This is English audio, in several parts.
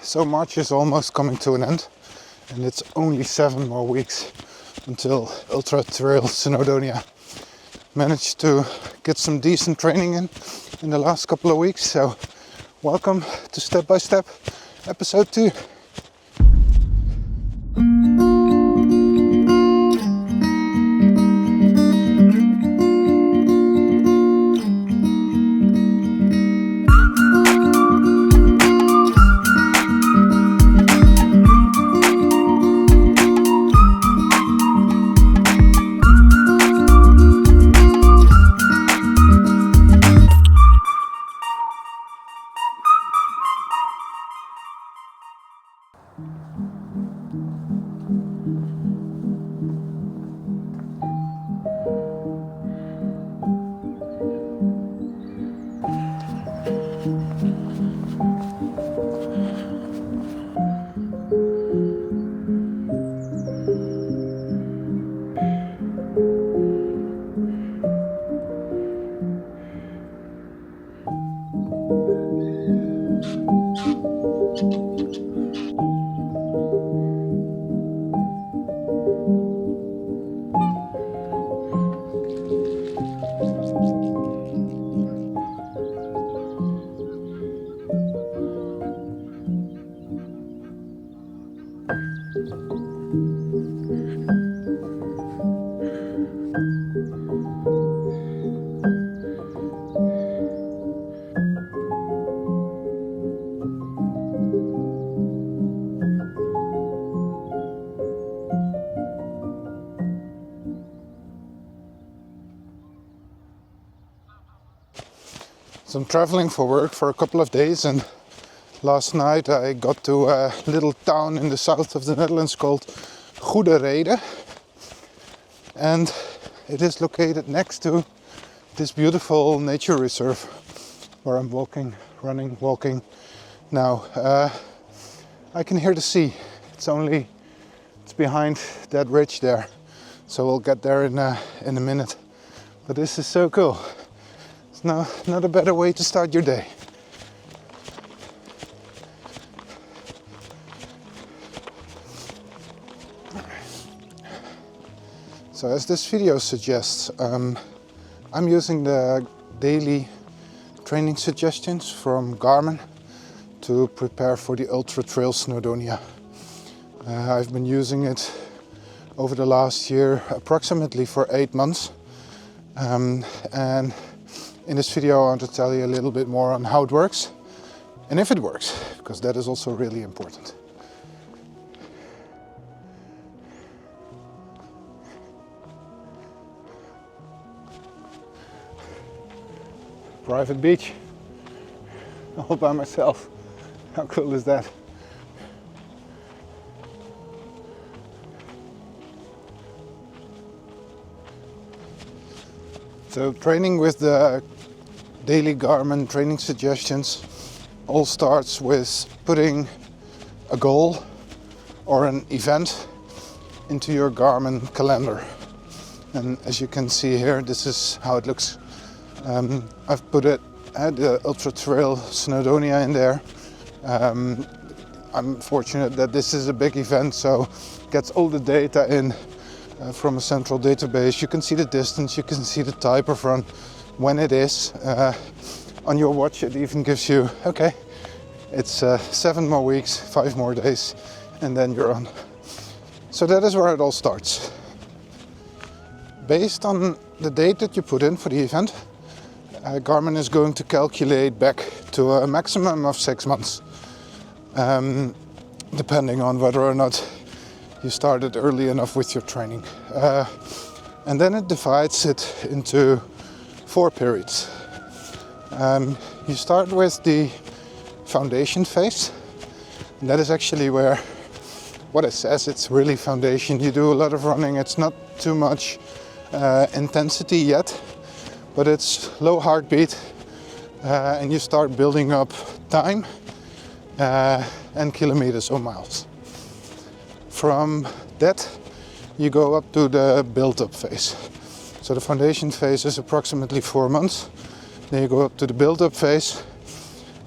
So March is almost coming to an end, and it's only 7 more weeks until Ultra Trail Snowdonia. Managed to get some decent training in the last couple of weeks, so welcome to Step by Step episode 2. So I'm traveling for work for a couple of days, and last night I got to a little town in the south of the Netherlands called Goedereede, and it is located next to this beautiful nature reserve where I'm walking now. I can hear the sea. It's behind that ridge there, so we'll get there in a minute. But this is so cool. No, not a better way to start your day. So as this video suggests, I'm using the daily training suggestions from Garmin to prepare for the Ultra Trail Snowdonia. I've been using it over the last year approximately for 8 months, and in this video I want to tell you a little bit more on how it works and if it works, because that is also really important. Private beach, all by myself. How cool is that? So training with the daily Garmin training suggestions all starts with putting a goal or an event into your Garmin calendar. And as you can see here, this is how it looks. I've put it at the Ultra Trail Snowdonia in there. I'm fortunate that this is a big event, so it gets all the data in from a central database. You can see the distance, you can see the type of run, when it is. On your watch it even gives you, okay, it's 7 more weeks, 5 more days, and then you're on. So that is where it all starts. Based on the date that you put in for the event, Garmin is going to calculate back to a maximum of 6 months, depending on whether or not you started early enough with your training. And then it divides it into 4 periods. You start with the foundation phase, and that is actually where what it says, it's really foundation. You do a lot of running, it's not too much intensity yet, but it's low heartbeat, and you start building up time and kilometers or miles. From that you go up to the build-up phase. So the foundation phase is approximately 4 months. Then you go up to the build-up phase,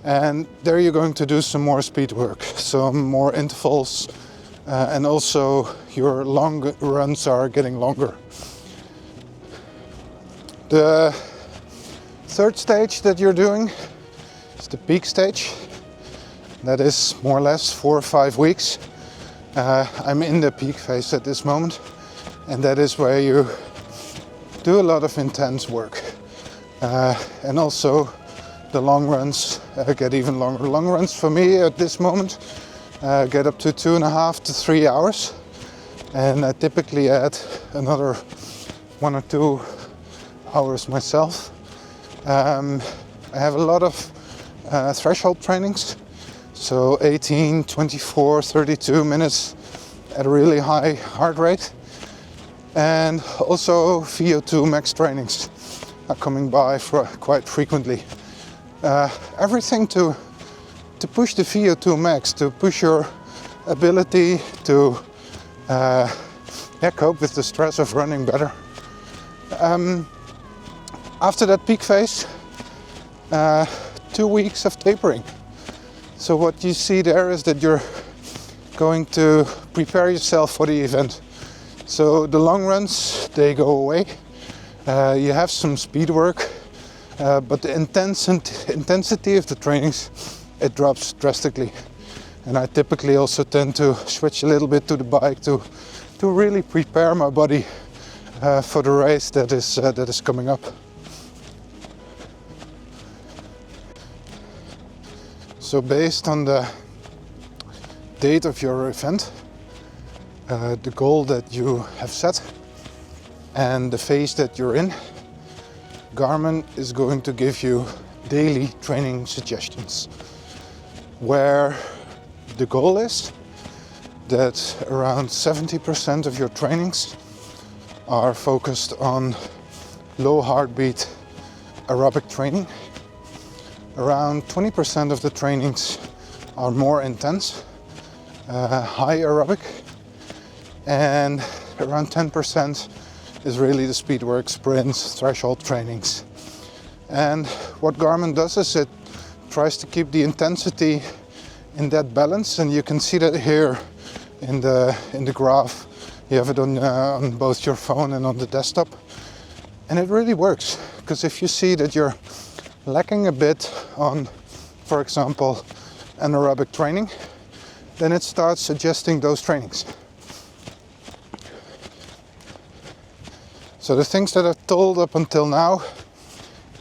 And there you're going to do some more speed work, some more intervals, and also your long runs are getting longer. The third stage that you're doing is the peak stage. That is more or less 4 or 5 weeks. I'm in the peak phase at this moment, and that is where you do a lot of intense work. And also the long runs get even longer. Long runs for me at this moment get up to 2.5 to 3 hours, and I typically add another 1 or 2 hours myself. I have a lot of threshold trainings, so 18, 24, 32 minutes at a really high heart rate, and also VO2 max trainings are coming by quite frequently. Everything to push the VO2 max, to push your ability to cope with the stress of running better. After that peak phase, 2 weeks of tapering. So what you see there is that you're going to prepare yourself for the event. So the long runs, they go away. You have some speed work, but the intensity of the trainings, it drops drastically. And I typically also tend to switch a little bit to the bike to really prepare my body for the race that is coming up. So based on the date of your event, the goal that you have set, and the phase that you're in, Garmin is going to give you daily training suggestions, where the goal is that around 70% of your trainings are focused on low heartbeat aerobic training. Around 20% of the trainings are more intense, high aerobic, and around 10% is really the speed work, sprints, threshold trainings. And what Garmin does is it tries to keep the intensity in that balance, and you can see that here in the graph. You have it on both your phone and on the desktop, and it really works, because if you see that you're lacking a bit on, for example, anaerobic training, then it starts suggesting those trainings. So the things that I've told up until now,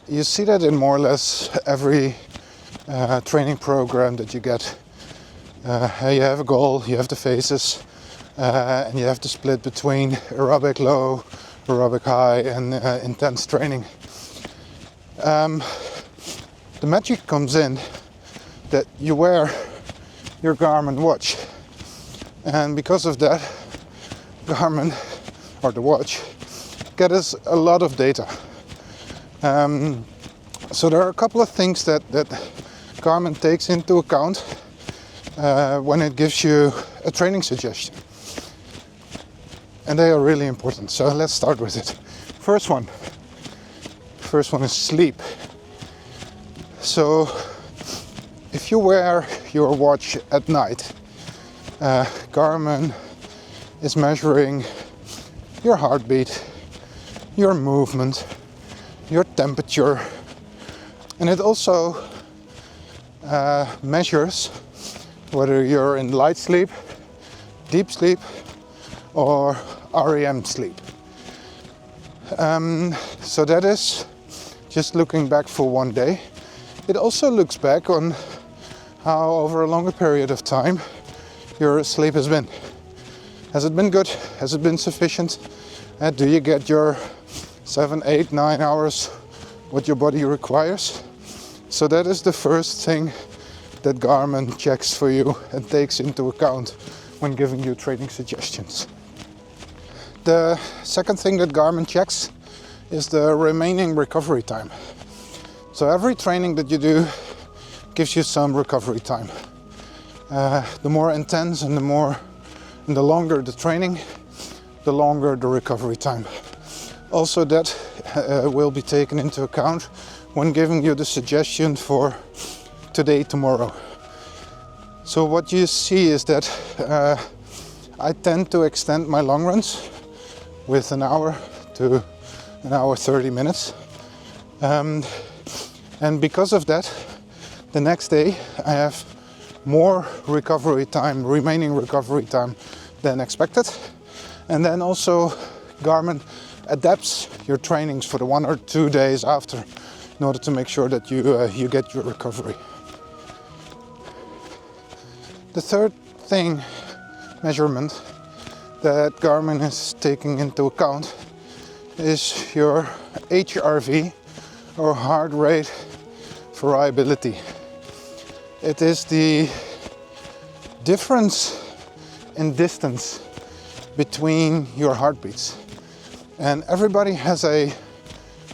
you see that in more or less every training program that you get. You have a goal, you have the phases, and you have to split between aerobic low, aerobic high, and intense training. The magic comes in that you wear your Garmin watch, and because of that, Garmin, or the watch, gets a lot of data. So there are a couple of things that Garmin takes into account when it gives you a training suggestion, and they are really important. So let's start with it. First one is sleep. So if you wear your watch at night, Garmin is measuring your heartbeat, your movement, your temperature, and it also measures whether you're in light sleep, deep sleep, or REM sleep. So that is just looking back for one day. It also looks back on how over a longer period of time your sleep has been. Has it been good? Has it been sufficient? Do you get your 7, 8, 9 hours what your body requires? So that is the first thing that Garmin checks for you and takes into account when giving you training suggestions. The second thing that Garmin checks is the remaining recovery time. So every training that you do gives you some recovery time. The more intense and the longer the training, the longer the recovery time. Also that will be taken into account when giving you the suggestion for today, tomorrow. So what you see is that I tend to extend my long runs with an hour to an hour 30 minutes. And because of that, the next day I have more remaining recovery time than expected. And then also Garmin adapts your trainings for the 1 or 2 days after in order to make sure that you get your recovery. The third measurement that Garmin is taking into account is your HRV, or heart rate variability. It is the difference in distance between your heartbeats. And everybody has a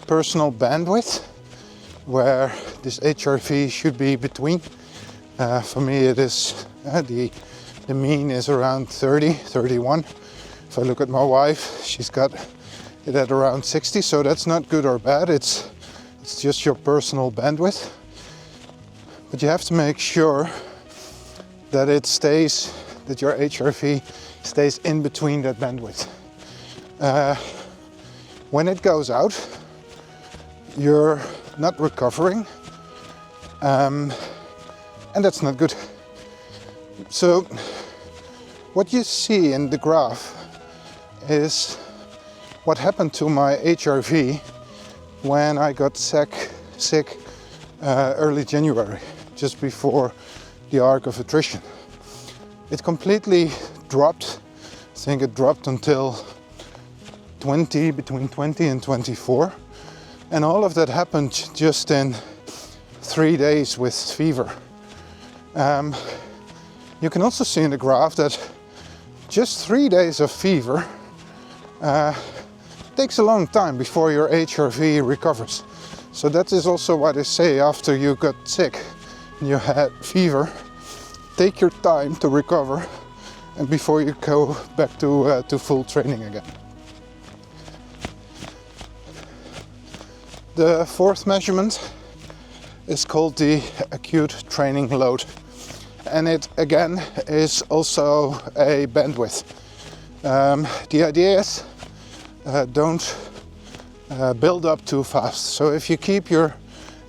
personal bandwidth where this HRV should be between. For me it is, the mean is around 30, 31. If I look at my wife, she's got it at around 60, so that's not good or bad, it's just your personal bandwidth. But you have to make sure that that your HRV stays in between that bandwidth. When it goes out, you're not recovering, and that's not good. So what you see in the graph is what happened to my HRV when I got sick early January, just before the arc of attrition. It completely dropped. I think it dropped until between 20 and 24. And all of that happened just in 3 days with fever. You can also see in the graph that just 3 days of fever takes a long time before your HRV recovers. So that is also why they say after you got sick and you had fever, take your time to recover and before you go back to full training again. The fourth measurement is called the acute training load, and it again is also a bandwidth. The idea is don't build up too fast. So if you keep your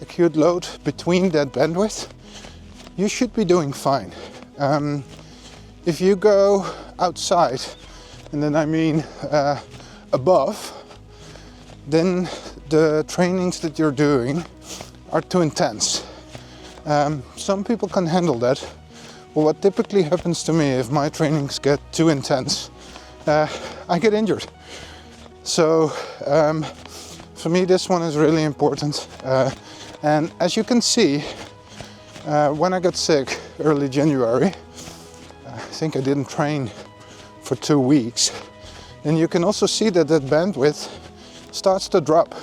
acute load between that bandwidth, you should be doing fine. If you go outside, and then I mean above, then the trainings that you're doing are too intense. Some people can handle that. Well, what typically happens to me if my trainings get too intense, I get injured. So for me this one is really important. And as you can see, when I got sick early January, I think I didn't train for 2 weeks. And you can also see that that bandwidth starts to drop.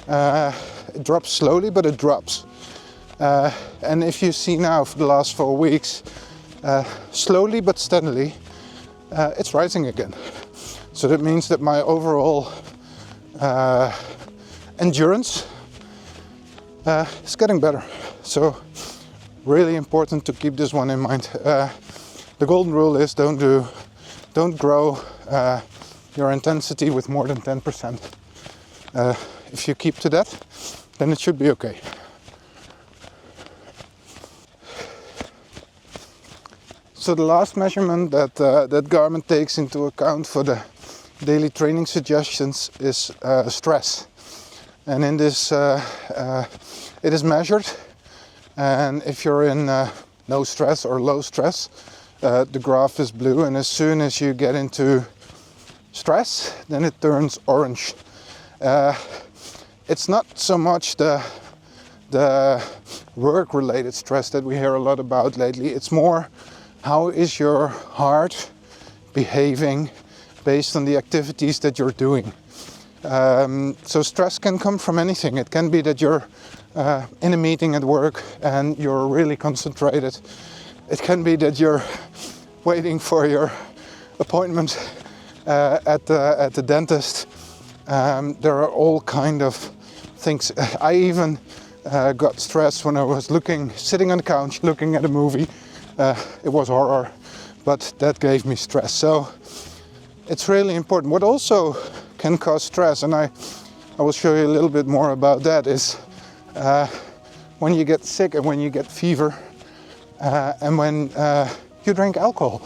It drops slowly, but it drops. And if you see now for the last 4 weeks, slowly but steadily, it's rising again. So that means that my overall endurance is getting better. So really important to keep this one in mind. The golden rule is don't grow your intensity with more than 10%. If you keep to that, then it should be okay. So the last measurement that Garmin takes into account for the daily training suggestions is stress. And in this, it is measured. And if you're in no stress or low stress, the graph is blue. And as soon as you get into stress, then it turns orange. It's not so much the work-related stress that we hear a lot about lately. It's more, how is your heart behaving based on the activities that you're doing? So stress can come from anything. It can be that you're in a meeting at work and you're really concentrated. It can be that you're waiting for your appointment at the dentist. There are all kind of things. I even got stressed when I was sitting on the couch looking at a movie. It was horror, but that gave me stress. So it's really important. What also can cause stress, and I will show you a little bit more about that, is when you get sick and when you get fever and when you drink alcohol.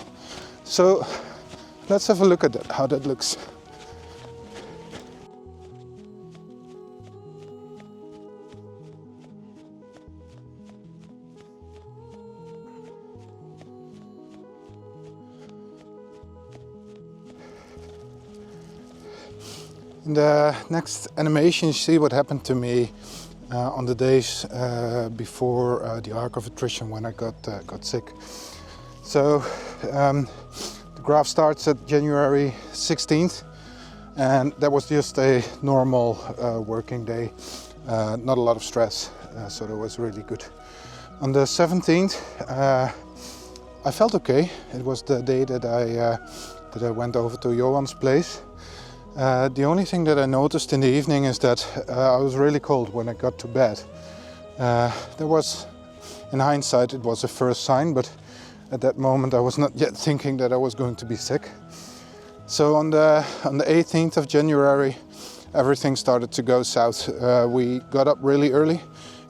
So let's have a look at that, how that looks. In the next animation, you see what happened to me on the days before the arc of attrition when I got sick. So the graph starts at January 16th, and that was just a normal working day, not a lot of stress, so that was really good. On the 17th, I felt okay. It was the day that I went over to Johan's place. The only thing that I noticed in the evening is that I was really cold when I got to bed. There was, in hindsight, it was a first sign, but at that moment I was not yet thinking that I was going to be sick. So on the 18th of January, everything started to go south. We got up really early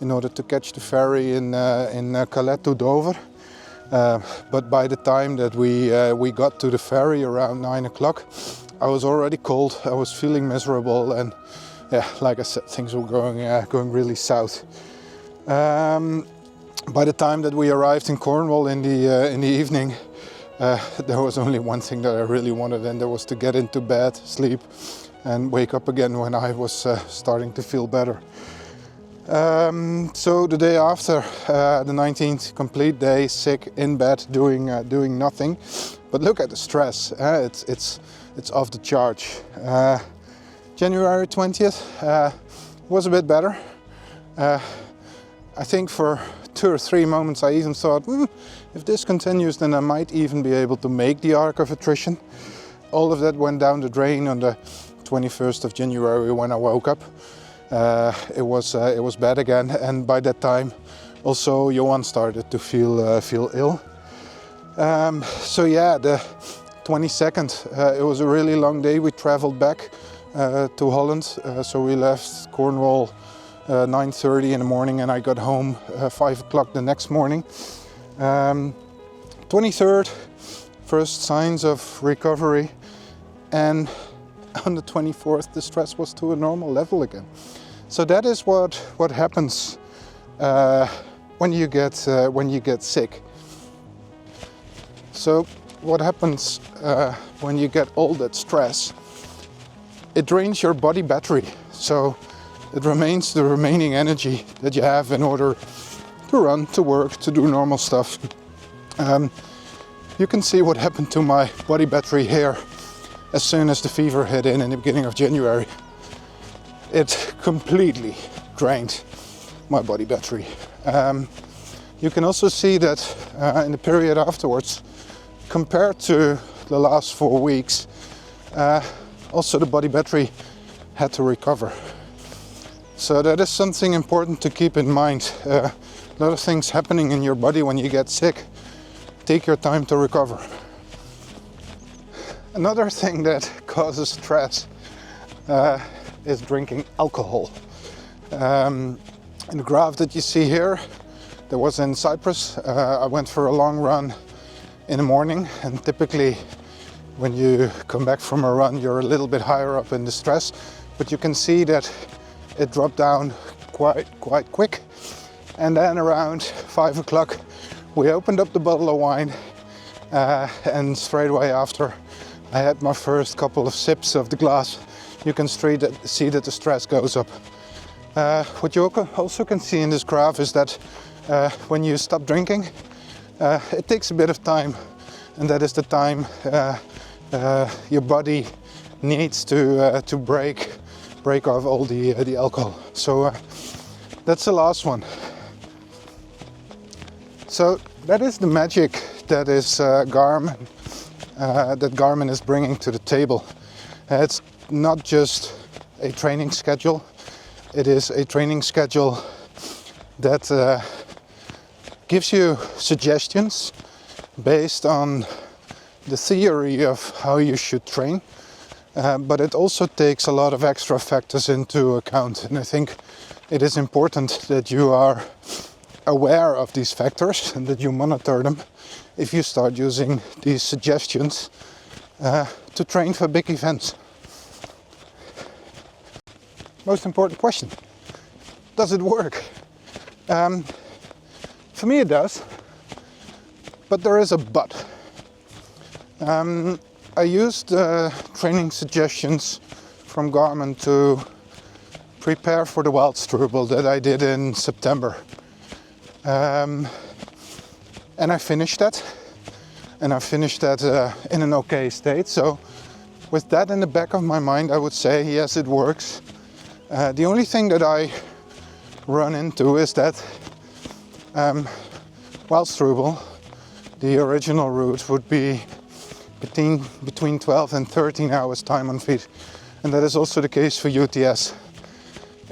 in order to catch the ferry in Calais to Dover. But by the time that we got to the ferry around 9 o'clock, I was already cold, I was feeling miserable, and yeah, like I said, things were going really south. By the time that we arrived in Cornwall in the evening, there was only one thing that I really wanted, and that was to get into bed, sleep, and wake up again when I was starting to feel better. So the day after, the 19th, complete day, sick, in bed, doing nothing. But look at the stress, it's off the charge. January 20th was a bit better. I think for 2 or 3 moments I even thought, if this continues, then I might even be able to make the arc of attrition. All of that went down the drain on the 21st of January when I woke up. It was bad again, and by that time also Johan started to feel ill. So yeah, the 22nd, it was a really long day. We traveled back to Holland, so we left Cornwall 9:30 in the morning, and I got home 5 o'clock the next morning. 23rd, first signs of recovery, and on the 24th the stress was to a normal level again. So that is what happens when you get sick. So what happens when you get all that stress? It drains your body battery, so it remains the remaining energy that you have in order to run, to work, to do normal stuff. You can see what happened to my body battery here as soon as the fever hit in the beginning of January. It completely drained my body battery. You can also see that in the period afterwards, compared to the last 4 weeks, also the body battery had to recover. So that is something important to keep in mind. A lot of things happening in your body when you get sick. Take your time to recover. Another thing that causes stress is drinking alcohol. In the graph that you see here, that was in Cyprus. I went for a long run in the morning, and typically when you come back from a run you're a little bit higher up in the stress, but you can see that it dropped down quite quick. And then around 5 o'clock we opened up the bottle of wine, and straight away after I had my first couple of sips of the glass, you can see that the stress goes up. What you also can see in this graph is that when you stop drinking, it takes a bit of time, and that is the time your body needs to break off all the alcohol. So that's the last one. So that is the magic that is Garmin is bringing to the table. It's not just a training schedule. It is a training schedule that gives you suggestions based on the theory of how you should train, but it also takes a lot of extra factors into account, and I think it is important that you are aware of these factors and that you monitor them if you start using these suggestions to train for big events. Most important question: does it work? For me it does, but there is a but. I used training suggestions from Garmin to prepare for the Waldstrubel that I did in September. And I finished that. And I finished that in an okay state. So with that in the back of my mind, I would say, yes, it works. The only thing that I run into is that Waldstrubel, the original route, would be between 12 and 13 hours time on feet. And that is also the case for UTS.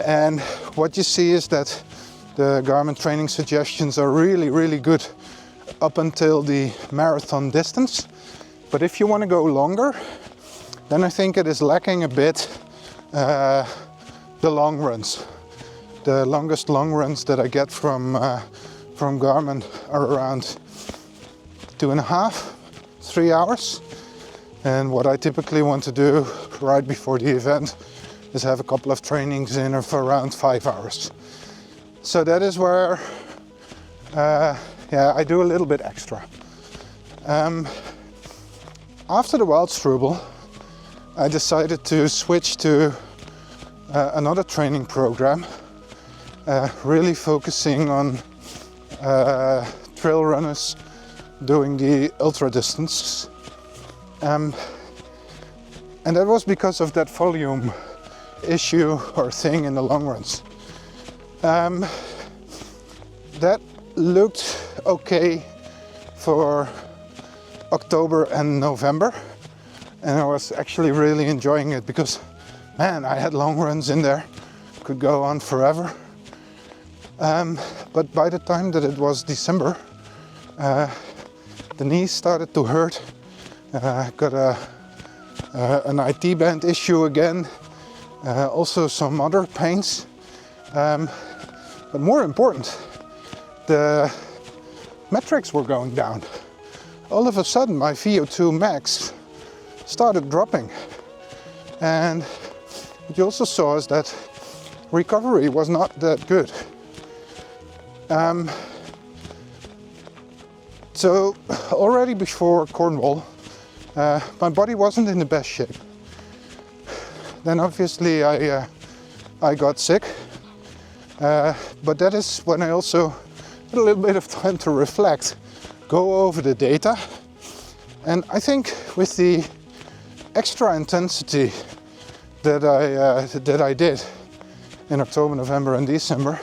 And what you see is that the Garmin training suggestions are really, really good up until the marathon distance. But if you want to go longer, then I think it is lacking a bit the long runs. The longest long runs that I get from Garmin are around 2.5, 3 hours. And what I typically want to do right before the event is have a couple of trainings in for around 5 hours. So that is where I do a little bit extra. After the Waldstrubel, I decided to switch to another training program, really focusing on trail runners doing the ultra distance. And that was because of that volume issue or thing in the long runs. That looked okay for October and November, and I was actually really enjoying it because, man, I had long runs in there, could go on forever. But by the time that it was December, the knees started to hurt. Got an IT band issue again, also some other pains. But more important, the metrics were going down. All of a sudden my VO2 max started dropping. And what you also saw is that recovery was not that good. So already before Cornwall, my body wasn't in the best shape. Then obviously I got sick. But that is when I also had a little bit of time to reflect, go over the data. And I think with the extra intensity that I did in October, November and December,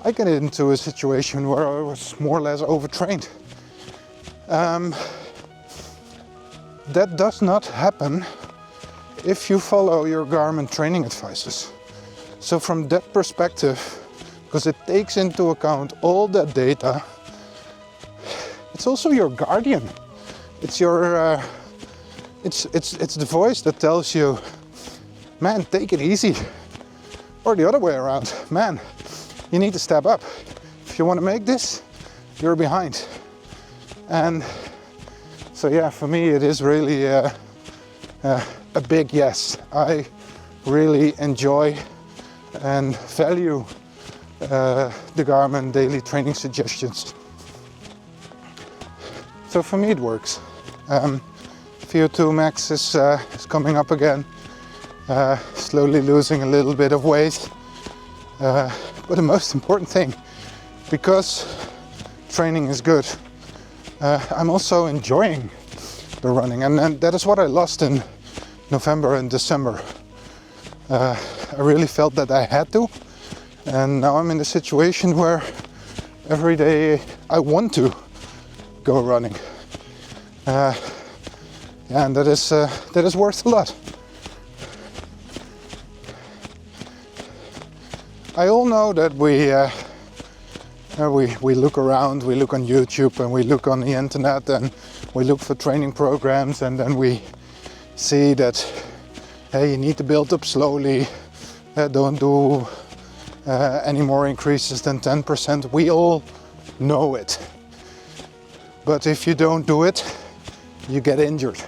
I get into a situation where I was more or less overtrained. That does not happen if you follow your Garmin training advices. So from that perspective, because it takes into account all that data, it's also your guardian. It's your, it's the voice that tells you, man, take it easy. Or the other way around, man, you need to step up. If you want to make this, you're behind. And so yeah, for me it is really a big yes. I really enjoy and value the Garmin daily training suggestions. So for me it works. VO2 max is coming up again, slowly losing a little bit of weight. But the most important thing, because training is good, I'm also enjoying the running, and that is what I lost in November and December. I really felt that I had to, and now I'm in a situation where every day I want to go running. And that is worth a lot. I all know that we We look around, we look on YouTube and we look on the internet and we look for training programs, and then we see that, hey, you need to build up slowly, don't do any more increases than 10%. We all know it. But if you don't do it, you get injured.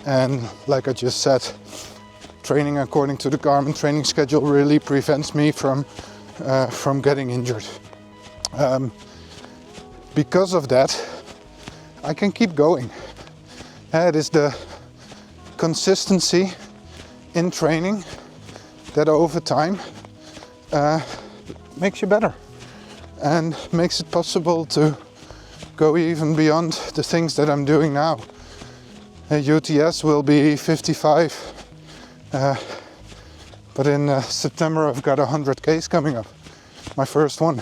And like I just said, training according to the Garmin training schedule really prevents me from getting injured. Because of that, I can keep going. It is the consistency in training that over time makes you better and makes it possible to go even beyond the things that I'm doing now. UTS will be 55, but in September I've got 100 Ks coming up, my first one.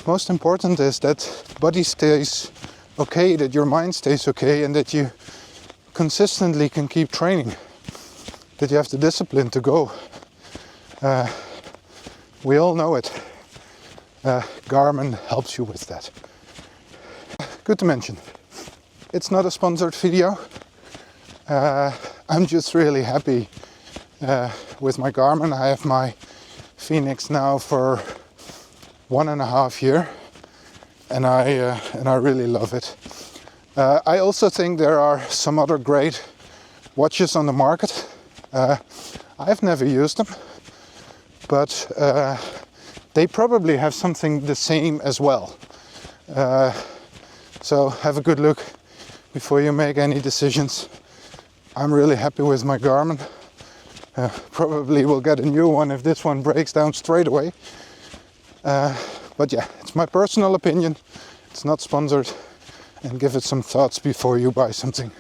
Most important is that body stays okay, that your mind stays okay, and that you consistently can keep training, that you have the discipline to go. We all know it. Garmin helps you with that. Good to mention, it's not a sponsored video. I'm just really happy with my Garmin. I have my Phoenix now for 1.5 years, and I really love it. I also think there are some other great watches on the market. I've never used them, but they probably have something the same as well. So have a good look before you make any decisions. I'm really happy with my Garmin. Probably will get a new one if this one breaks down straight away. But yeah, it's my personal opinion. It's not sponsored. And give it some thoughts before you buy something.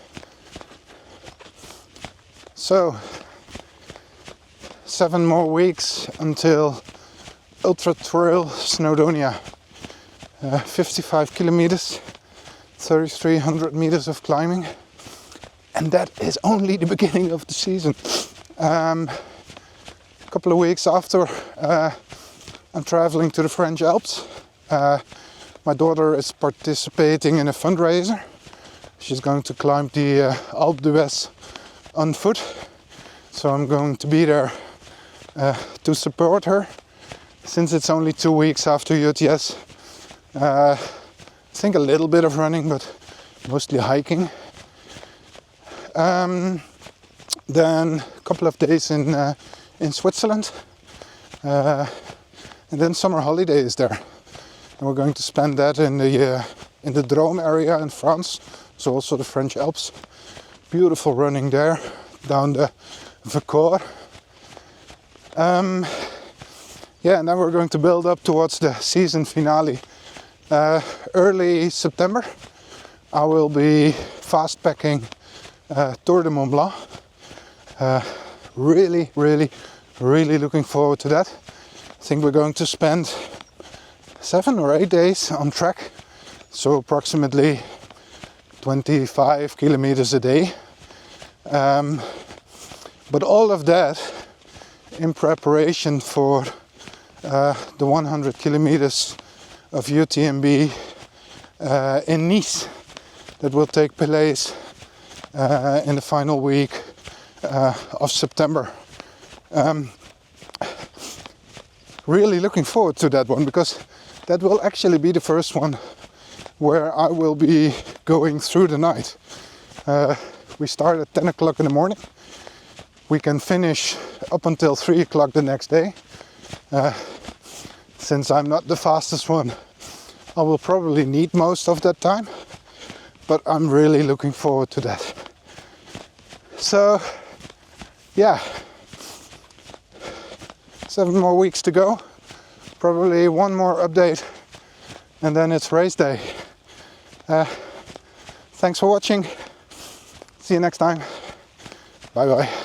So, 7 more weeks until Ultra Trail Snowdonia. 55 kilometers, 3,300 meters of climbing. And that is only the beginning of the season. A couple of weeks after, I'm traveling to the French Alps. My daughter is participating in a fundraiser. She's going to climb the Alpe d'Huez on foot. So I'm going to be there to support her. Since it's only 2 weeks after UTS, I think a little bit of running, but mostly hiking. Then a couple of days in Switzerland, and then summer holidays there. And we're going to spend that in the Drôme area in France, so also the French Alps. Beautiful running there, down the Vercors. Yeah, and then we're going to build up towards the season finale. Early September, I will be fast packing Tour de Mont Blanc. Really looking forward to that. I think we're going to spend 7 or 8 days on track, so approximately 25 kilometers a day. But all of that in preparation for the 100 kilometers of UTMB in Nice that will take place in the final week of September. Really looking forward to that one, because that will actually be the first one where I will be going through the night. We start at 10 o'clock in the morning. We can finish up until 3 o'clock the next day. Since I'm not the fastest one, I will probably need most of that time, but I'm really looking forward to that. So, yeah, 7 more weeks to go, probably one more update, and then it's race day. Thanks for watching. See you next time. Bye bye.